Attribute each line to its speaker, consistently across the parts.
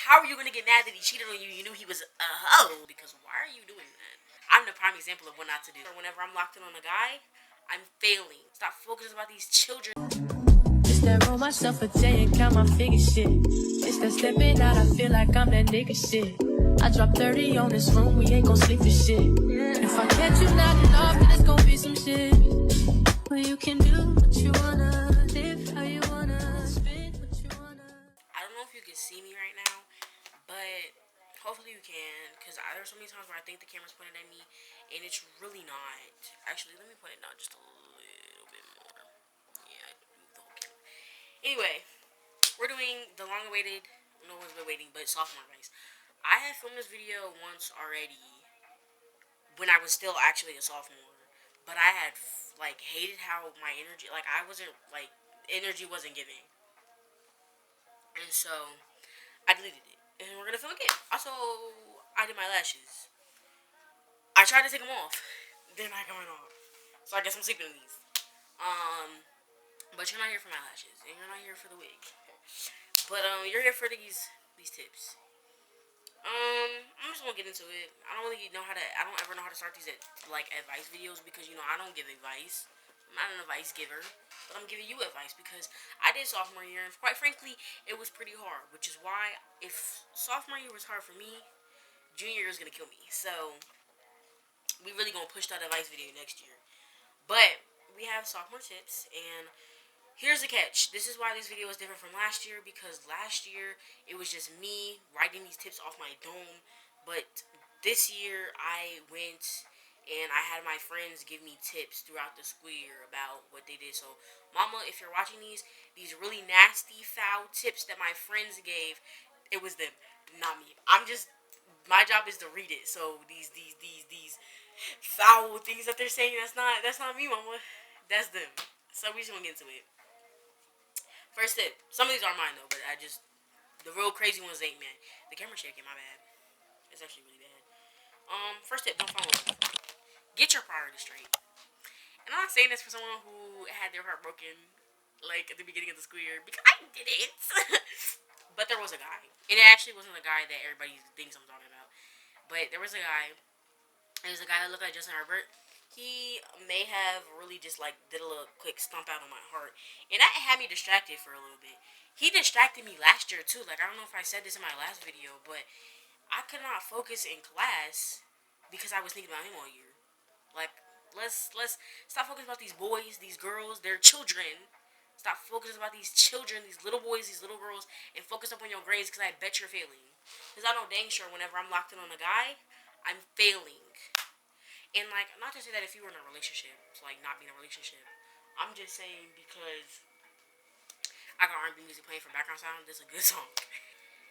Speaker 1: how are you gonna get mad that he cheated on you? You knew he was a hoe. Because why are you doing that? I'm the prime example of what not to do. Whenever I'm locked in on a guy, I'm failing. Stop focusing about these children.
Speaker 2: It's that roll myself a J and count my figure shit. It's that stepping out, I feel like I'm that nigga shit. I drop 30 on this room, we ain't gon' sleep for shit. If I catch you nodding off, then it's gon' be some shit. Well, you can do what you wanna, live how you wanna, spend what you wanna.
Speaker 1: I don't know if you can see me right now, but hopefully you can, because there's so many times where I think the camera's pointed at me, and it's really not. Actually, let me point it down just a little bit more. Yeah, I moved the whole camera. Anyway, we're doing the long-awaited, no one's been waiting, but sophomore advice. I had filmed this video once already when I was still actually a sophomore, but I had like hated how my energy, like I wasn't like energy wasn't giving, and so I deleted it, and we're gonna film again. Also, I did my lashes. I tried to take them off, they're not coming off, so I guess I'm sleeping in these. But you're not here for my lashes, and you're not here for the wig. But you're here for these tips. I'm just gonna get into it. I don't really know how to. I don't ever know how to start these like advice videos because I don't give advice. I'm not an advice giver, but I'm giving you advice because I did sophomore year, and quite frankly, it was pretty hard. Which is why if sophomore year was hard for me, junior year is gonna kill me. So we really gonna push that advice video next year. But we have sophomore tips, and here's the catch. This is why this video is different from last year, because last year it was just me writing these tips off my dome. But this year I went and I had my friends give me tips throughout the school year about what they did. So, mama, if you're watching these really nasty, foul tips that my friends gave, it was them, not me. My job is to read it. So these foul things that they're saying, that's not me, mama. That's them. So we just gonna get into it. First tip. Some of these are mine though, but the real crazy ones ain't, man. The camera shaking, my bad. It's actually really bad. First tip, don't fall in love. Get your priorities straight. And I'm not saying this for someone who had their heart broken, like, at the beginning of the school year, because I didn't. But there was a guy. And it actually wasn't the guy that everybody thinks I'm talking about. But there was a guy. There was a guy that looked like Justin Herbert. He may have really just, like, did a little quick stomp out on my heart. And that had me distracted for a little bit. He distracted me last year, too. Like, I don't know if I said this in my last video, but I could not focus in class because I was thinking about him all year. Like, let's stop focusing about these boys, these girls, they're children. Stop focusing about these children, these little boys, these little girls, and focus up on your grades because I bet you're failing. Because I know dang sure whenever I'm locked in on a guy, I'm failing. And, like, not to say that if you were in a relationship, to, like, not be in a relationship. I'm just saying because I got R&B music playing for background sound. This is a good song.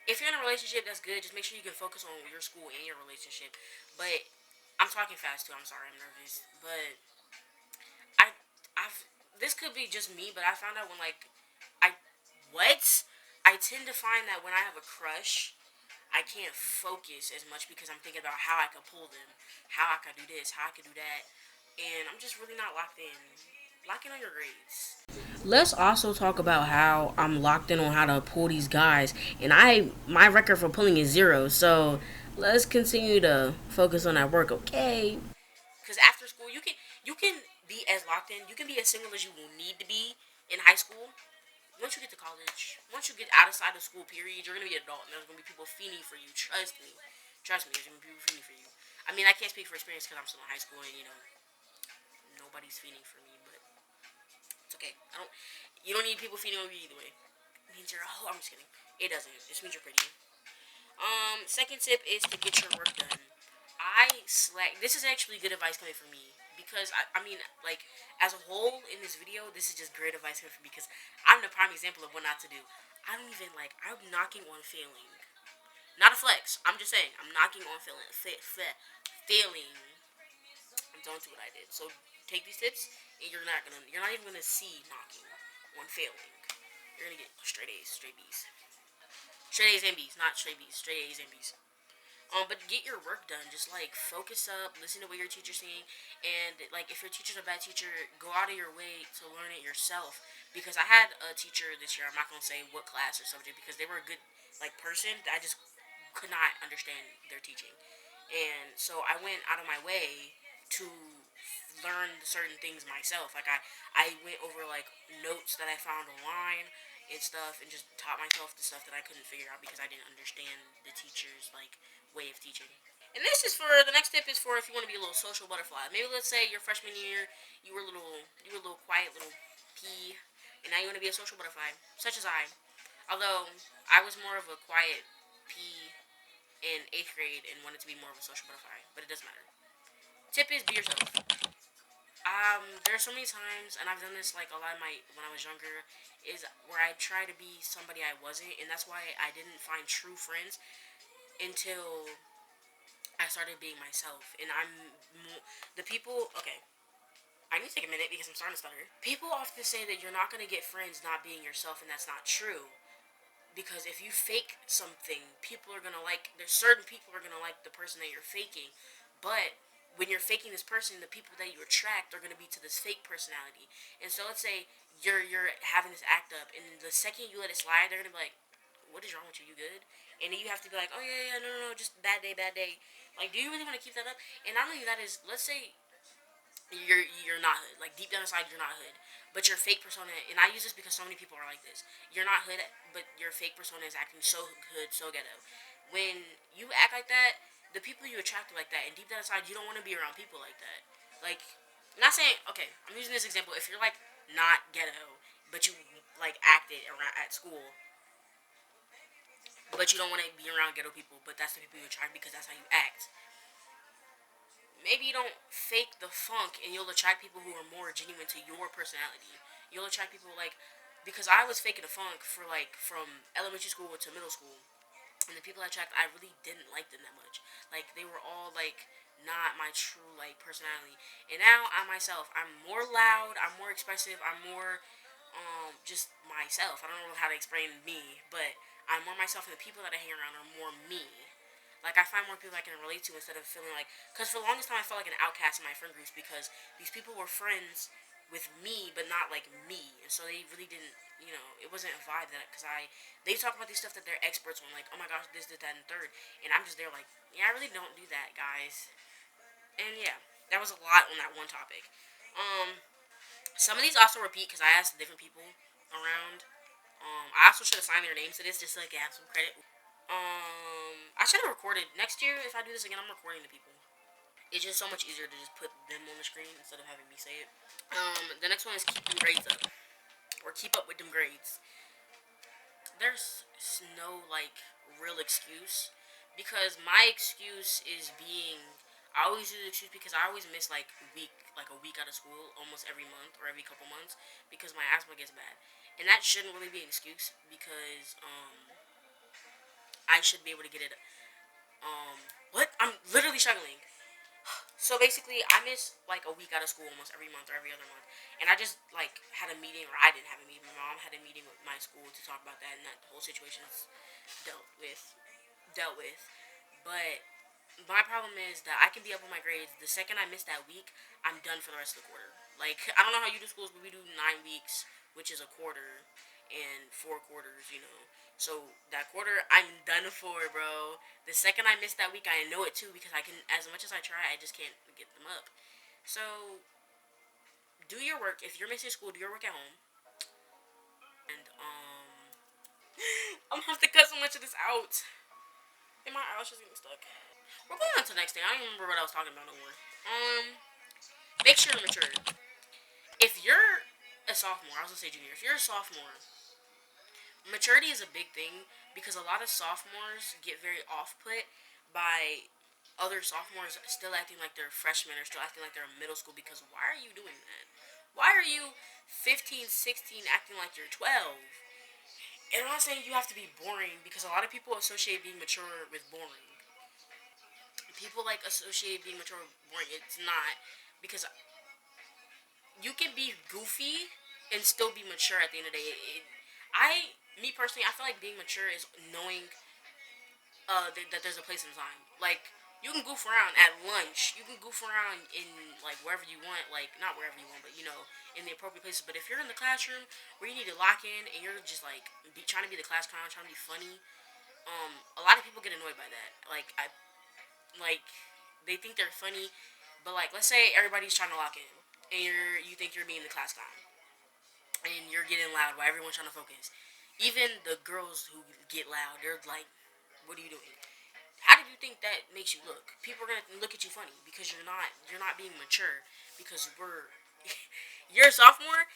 Speaker 1: If you're in a relationship, that's good. Just make sure you can focus on your school and your relationship. But I'm talking fast too. I'm sorry, I'm nervous. But I've this could be just me, but I found out when I I tend to find that when I have a crush, I can't focus as much because I'm thinking about how I could pull them, how I could do this, how I could do that, and I'm just really not locked in. Lock in on your grades. Let's also talk about how I'm locked in on how to pull these guys, and my record for pulling is 0. So let's continue to focus on that work, okay? Because after school, you can be as locked in, you can be as single as you will need to be in high school. Once you get to college, once you get outside of school period, you're gonna be an adult, and there's gonna be people fiending for you. Trust me, there's gonna be people fiending for you. I mean, I can't speak for experience because I'm still in high school, and nobody's fiending for me, but it's okay. You don't need people feeding on you either way. It means you're, oh, I'm just kidding. It doesn't. It just means you're pretty. Second tip is to get your work done. This is actually good advice coming from me. Because, I mean, like, as a whole in this video, this is just great advice coming from me. Because I'm the prime example of what not to do. I'm knocking on failing. Not a flex. I'm just saying, I'm knocking on failing. Failing. Don't do what I did. So, take these tips, and you're not even gonna see knocking on failing. You're gonna get straight A's, straight B's. Straight A's and B's, not straight B's, straight A's and B's. But get your work done. Just, like, focus up, listen to what your teacher's saying, and, like, if your teacher's a bad teacher, go out of your way to learn it yourself. Because I had a teacher this year, I'm not gonna say what class or subject, because they were like person that I just could not understand their teaching. And so I went out of my way to learn certain things myself. Like I went over like notes that I found online and stuff, and just taught myself the stuff that I couldn't figure out because I didn't understand the teacher's like way of teaching. And this is for the next tip is for if you want to be a little social butterfly. Maybe let's say your freshman year you were a little quiet little pea, and now you want to be a social butterfly, such as I. Although I was more of a quiet pea in eighth grade and wanted to be more of a social butterfly, but it doesn't matter. Tip is be yourself. There's so many times, and I've done this like a lot of my when I was younger, is where I try to be somebody I wasn't, and that's why I didn't find true friends until I started being myself. And the people. Okay, I need to take a minute because I'm starting to stutter. People often say that you're not going to get friends not being yourself, and that's not true. Because if you fake something, people are gonna like. There's certain people are gonna like the person that you're faking, but when you're faking this person, the people that you attract are gonna be to this fake personality. And so let's say you're having this act up, and the second you let it slide, they're gonna be like, "What is wrong with you? You good?" And then you have to be like, "Oh yeah, yeah, no, no, no, just bad day, bad day." Like, do you really want to keep that up? And not only that is, let's say you're not hood. Like deep down inside, you're not hood, but your fake persona. And I use this because so many people are like this. You're not hood, but your fake persona is acting so hood, so ghetto. When you act like that, the people you attract are like that, and deep down inside, you don't want to be around people like that. Like, not saying okay. I'm using this example. If you're like not ghetto, but you like acted around at school, but you don't want to be around ghetto people, but that's the people you attract because that's how you act. Maybe you don't fake the funk and you'll attract people who are more genuine to your personality. You'll attract people like because I was faking the funk for like from elementary school to middle school, and the people I attract I really didn't like them that much. Like they were all like not my true like personality. And now I'm myself. I'm more loud, I'm more expressive, I'm more just myself. I don't know how to explain me, but I'm more myself, and the people that I hang around are more me. Like I find more people I can relate to instead of feeling like, because for the longest time I felt like an outcast in my friend groups because these people were friends with me but not like me, and so they really didn't, it wasn't a vibe that because they talk about these stuff that they're experts on, like oh my gosh this that and third, and I'm just there like yeah I really don't do that guys, and yeah that was a lot on that one topic. Some of these also repeat because I asked different people around. I also should have signed their names to this just so I could have some credit. I should have recorded next year. If I do this again, I'm recording the people. It's just so much easier to just put them on the screen instead of having me say it. The next one is keep them grades up, or keep up with them grades. There's no like real excuse because my excuse is being. I always do the excuse because I always miss like a week out of school almost every month or every couple months because my asthma gets bad, and that shouldn't really be an excuse because I should be able to get it. What? I'm literally struggling. So basically, I miss like a week out of school almost every month or every other month, and I just like had a meeting, or I didn't have a meeting. My mom had a meeting with my school to talk about that, and that whole situation is dealt with. Dealt with, but my problem is that I can be up on my grades. The second I miss that week, I'm done for the rest of the quarter. Like I don't know how you do schools, but we do 9 weeks, which is a quarter, and 4 quarters. So that quarter, I'm done for, bro. The second I miss that week, I know it too because I can. As much as I try, I just can't get them up. So do your work. If you're missing school, do your work at home. And I'm gonna have to cut so much of this out. And my eyelashes getting stuck. We're going on to the next thing. I don't even remember what I was talking about no more. Make sure you're mature. If you're a sophomore, I was gonna say junior. If you're a sophomore, maturity is a big thing because a lot of sophomores get very off-put by other sophomores still acting like they're freshmen or still acting like they're in middle school because why are you doing that? Why are you 15, 16 acting like you're 12? And I'm not saying you have to be boring because a lot of people associate being mature with boring. People like associate being mature with boring. It's not because you can be goofy and still be mature at the end of the day. Me personally, I feel like being mature is knowing that there's a place in time. Like you can goof around at lunch, you can goof around in like wherever you want, like not wherever you want, but in the appropriate places. But if you're in the classroom where you need to lock in and you're just like trying to be the class clown, trying to be funny, A lot of people get annoyed by that. Like they think they're funny, but like let's say everybody's trying to lock in, and you think you're being the class clown, and you're getting loud while everyone's trying to focus. Even the girls who get loud, they're like, "What are you doing?" How did you think that makes you look? People are gonna look at you funny because you're not being mature. Because you're a sophomore.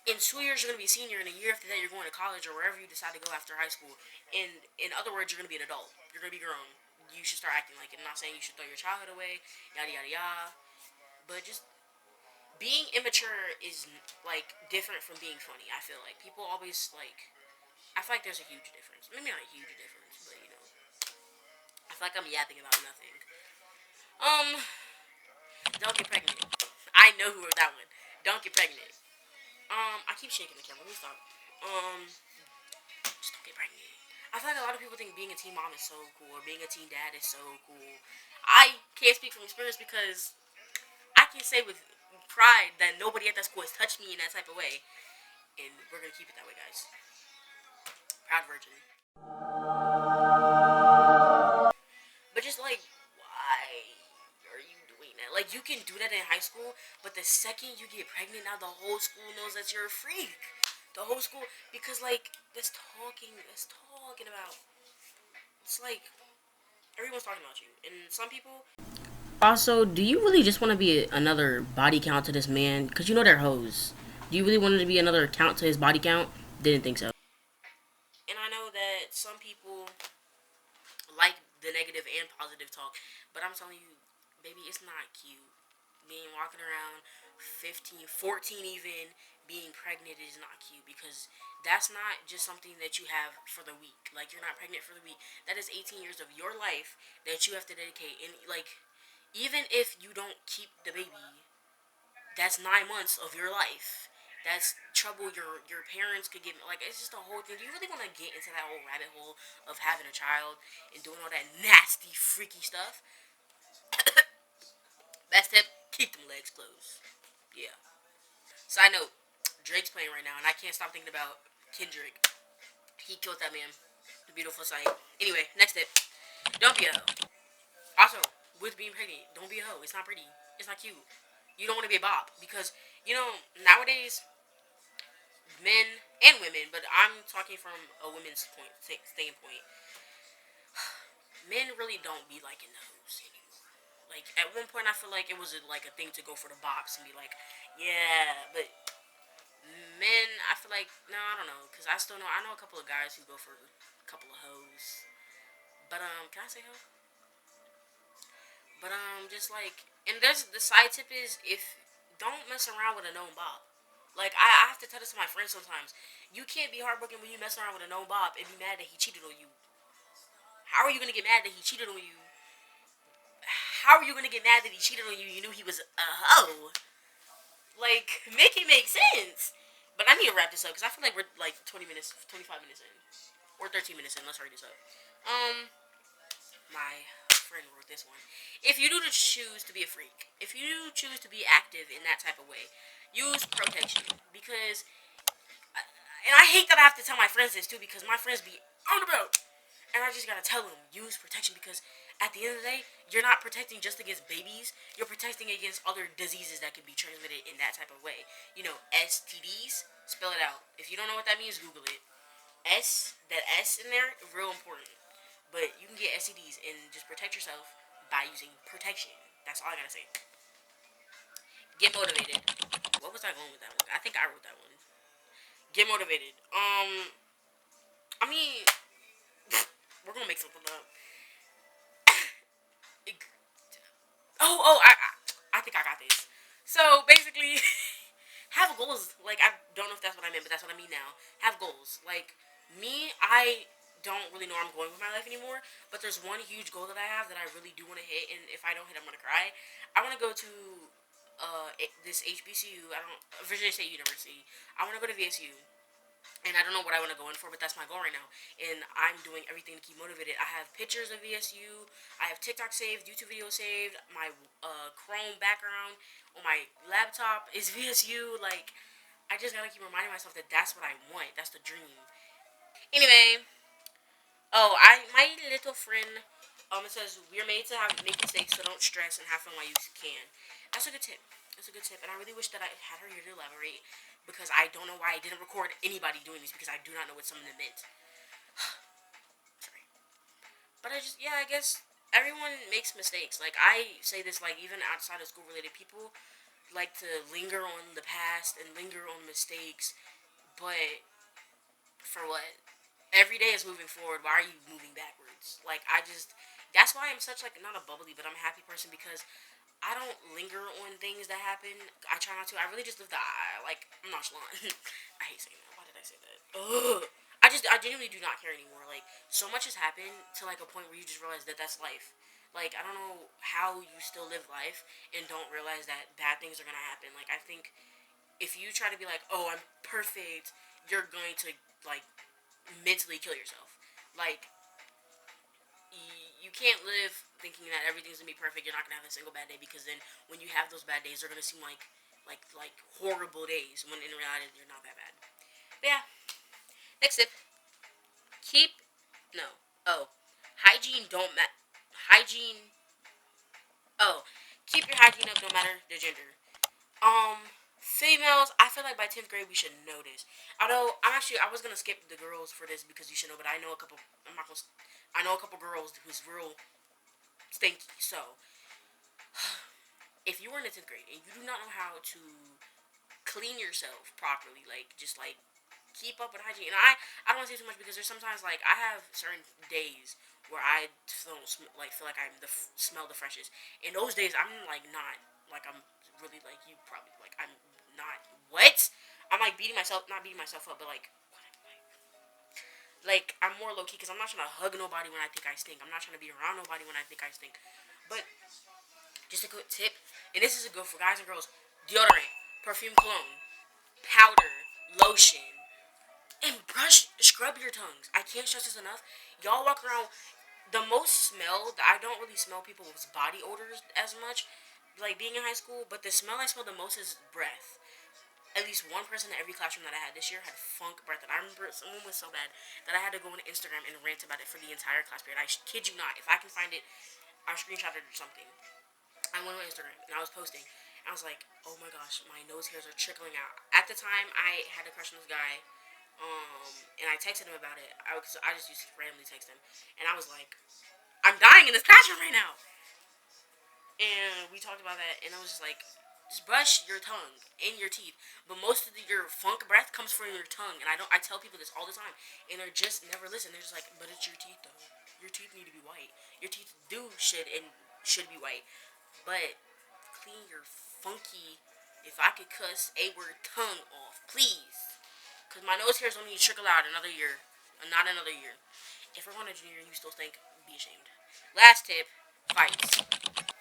Speaker 1: In 2 years, you're gonna be a senior. In a year after that, you're going to college or wherever you decide to go after high school. In other words, you're gonna be an adult. You're gonna be grown. You should start acting like it. I'm not saying you should throw your childhood away, yada yada yada. But just being immature is like different from being funny. I feel like people always like. I feel like there's a huge difference. Maybe not a huge difference, but I feel like I'm yapping about nothing. Um, don't get pregnant. I know who wrote that one. Don't get pregnant. I keep shaking the camera. Let me stop. Just don't get pregnant. I feel like a lot of people think being a teen mom is so cool or being a teen dad is so cool. I can't speak from experience because I can say with pride that nobody at that school has touched me in that type of way, and we're gonna keep it that way, guys. Proud virgin. But just like, why are you doing that? Like, you can do that in high school, but the second you get pregnant, now the whole school knows that you're a freak. The whole school, because like, that's talking about. It's like everyone's talking about you, and some people. Also, do you really just want to be another body count to this man? Because you know they're hoes. Do you really want to be another count to his body count? Didn't think so. And I know that some people like the negative and positive talk, but I'm telling you, baby, it's not cute. Being walking around 15, 14 even, being pregnant is not cute because that's not just something that you have for the week. Like, you're not pregnant for the week. That is 18 years of your life that you have to dedicate. And, like, even if you don't keep the baby, that's 9 months of your life. That's trouble your parents could get. Like, it's just a whole thing. Do you really want to get into that whole rabbit hole of having a child and doing all that nasty, freaky stuff? Best tip: keep them legs closed. Yeah. Side note: Drake's playing right now, and I can't stop thinking about Kendrick. He killed that man. The beautiful sight. Anyway, next tip: don't be a hoe. Also, with being pregnant, don't be a hoe. It's not pretty. It's not cute. You don't want to be a bop because nowadays men and women, but I'm talking from a women's standpoint. Men really don't be liking those anymore. Like at one point, I feel like it was like a thing to go for the bops and be like, yeah. But men, I feel like no, I don't know, because I know a couple of guys who go for a couple of hoes. But can I say hoe? But just like, and there's the side tip is if don't mess around with a known bop. Like I have to tell this to my friends sometimes. You can't be heartbroken when you mess around with a known bop and be mad that he cheated on you. How are you gonna get mad that he cheated on you? How are you gonna get mad that he cheated on you? You knew he was a hoe. Like make it make sense. But I need to wrap this up because I feel like we're like 20 minutes, 25 minutes in, or 13 minutes in. Let's hurry this up. My friend wrote this one. If you do choose to be a freak, if you choose to be active in that type of way, use protection because, and I hate that I have to tell my friends this too because my friends be on the boat, and I just gotta tell them use protection because at the end of the day, you're not protecting just against babies. You're protecting against other diseases that can be transmitted in that type of way. STDs. Spell it out. If you don't know what that means, Google it. That S in there, real important. But you can get STDs and just protect yourself by using protection. That's all I gotta say. Get motivated. What was I going with that one? I think I wrote that one. Get motivated. I mean, we're gonna make something up. I think I got this. So basically, have goals. Like I don't know if that's what I meant, but that's what I mean now. Have goals. Like me, I don't really know where I'm going with my life anymore. But there's one huge goal that I have that I really do want to hit, and if I don't hit, I'm gonna cry. I want to go to this HBCU. I don't Virginia State University. I want to go to VSU. And I don't know what I want to go in for, but that's my goal right now. And I'm doing everything to keep motivated. I have pictures of VSU. I have TikTok saved, YouTube video saved. My Chrome background on my laptop is VSU. Like, I just gotta keep reminding myself that that's what I want. That's the dream. Anyway, Oh, my little friend, it says we're made to make mistakes, so don't stress and have fun while you can. That's a good tip. That's a good tip, and I really wish that I had her here to elaborate because I don't know why I didn't record anybody doing this because I do not know what some of them meant. Sorry, but I guess everyone makes mistakes. Like I say this, like even outside of school related people like to linger on the past and linger on mistakes, but for what? Every day is moving forward. Why are you moving backwards? Like that's why I'm such like not a bubbly, but I'm a happy person because I don't linger on things that happen. I try not to. I really just live like I'm nonchalant. I hate saying that. Why did I say that? Ugh. I genuinely do not care anymore. Like so much has happened to like a point where you just realize that that's life. Like I don't know how you still live life and don't realize that bad things are gonna happen. Like I think if you try to be like, oh, I'm perfect, you're going to like mentally kill yourself. Like you can't live thinking that everything's gonna be perfect. You're not gonna have a single bad day because then when you have those bad days, they're gonna seem like horrible days when in reality they're not that bad. But yeah, next tip: keep no hygiene don't hygiene. Oh, keep your hygiene up no matter the gender. Females, I feel like by 10th grade we should know this. Although I was gonna skip the girls for this because you should know, but I know a couple. I know a couple girls who's real stinky. So, if you were in the 10th grade and you do not know how to clean yourself properly, like just like keep up with hygiene. And I don't want to say too much because there's sometimes like I have certain days where I don't feel like I'm smell the freshest. In those days, I'm like not like I'm really like you probably like I'm not what I'm like not beating myself up, but like I'm more low key because I'm not trying to hug nobody when I think I stink. I'm not trying to be around nobody when I think I stink. But just a good tip, and this is a good for guys and girls: deodorant, perfume, cologne, powder, lotion, and scrub your tongues. I can't stress this enough. Y'all walk around. The most smell I don't really smell people's body odors as much, like being in high school. But the smell I smell the most is breath. At least one person in every classroom that I had this year had funk breath, and I remember someone was so bad that I had to go on Instagram and rant about it for the entire class period. I kid you not. If I can find it, I'll screenshot it or something. I went on Instagram and I was posting. And I was like, oh my gosh, my nose hairs are trickling out. At the time, I had a crush on this guy, and I texted him about it. Cause I just used to randomly text him, and I was like, I'm dying in this classroom right now. And we talked about that, and I was just like, just brush your tongue and your teeth. But most of your funk breath comes from your tongue, and I tell people this all the time, and they're just never listen. They're just like, but it's your teeth though. Your teeth need to be white. Your teeth should be white. But clean your funky, if I could cuss a word, tongue off, please. Cause my nose hairs don't need to trickle out another year, not another year. If we're on a junior and you still stink, be ashamed. Last tip: fights.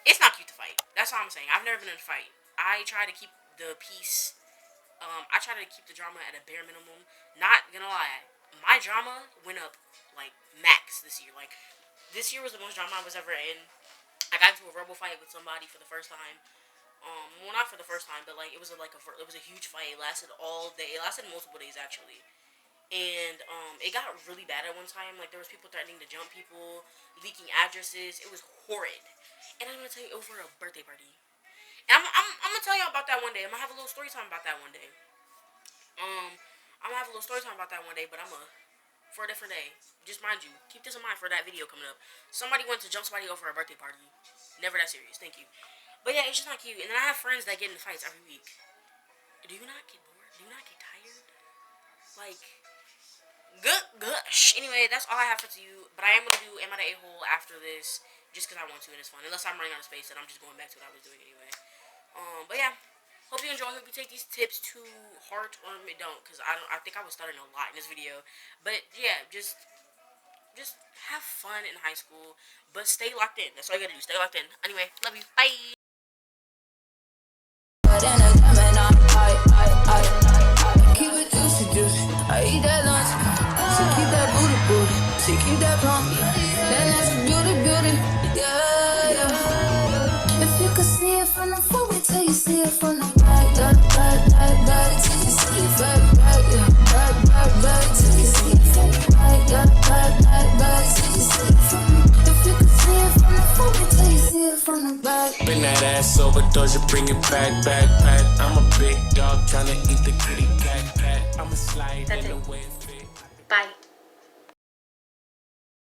Speaker 1: It's not cute to fight. That's all I'm saying. I've never been in a fight. I try to keep the peace. I try to keep the drama at a bare minimum. Not gonna lie, my drama went up like max this year. Like this year was the most drama I was ever in. I got into a verbal fight with somebody for the first time. Well, not for the first time, but like it was a huge fight. It lasted all day. It lasted multiple days actually. And it got really bad at one time. Like there was people threatening to jump people, leaking addresses. It was horrid. And I'm gonna tell you over a birthday party. And I'm gonna tell y'all about that one day. I'm gonna have a little story time about that one day. I'm gonna have a little story time about that one day, but for a different day. Just mind you, keep this in mind for that video coming up. Somebody went to jump somebody over a birthday party. Never that serious. Thank you. But yeah, it's just not cute. And then I have friends that get in fights every week. Do you not get bored? Do you not get tired? Like, gosh. Anyway, that's all I have for you. But I am gonna do Am I the A-hole after this, just because I want to and it's fun. Unless I'm running out of space, then I'm just going back to what I was doing anyway. But yeah, hope you enjoy. Hope you take these tips to heart, or don't, because I think I was stuttering a lot in this video. But yeah, just have fun in high school, but stay locked in. That's all you gotta do. Stay locked in. Anyway, love you. Bye.
Speaker 2: Keep it juicy, juicy. I eat that lunch. She keep that booty, booty. She keep that plump. Then that's a beauty, beauty. Yeah, yeah. If you could see it from the front, wait till you see it from the back. Back, till you see it back, yeah. Back, till you see it from the back, yeah. Back,
Speaker 3: Bring that ass over, Doja, bring it back, back, back. I'm a big dog tryna eat the kitty cat, cat. I'ma slide in the way it fit.
Speaker 1: Bye.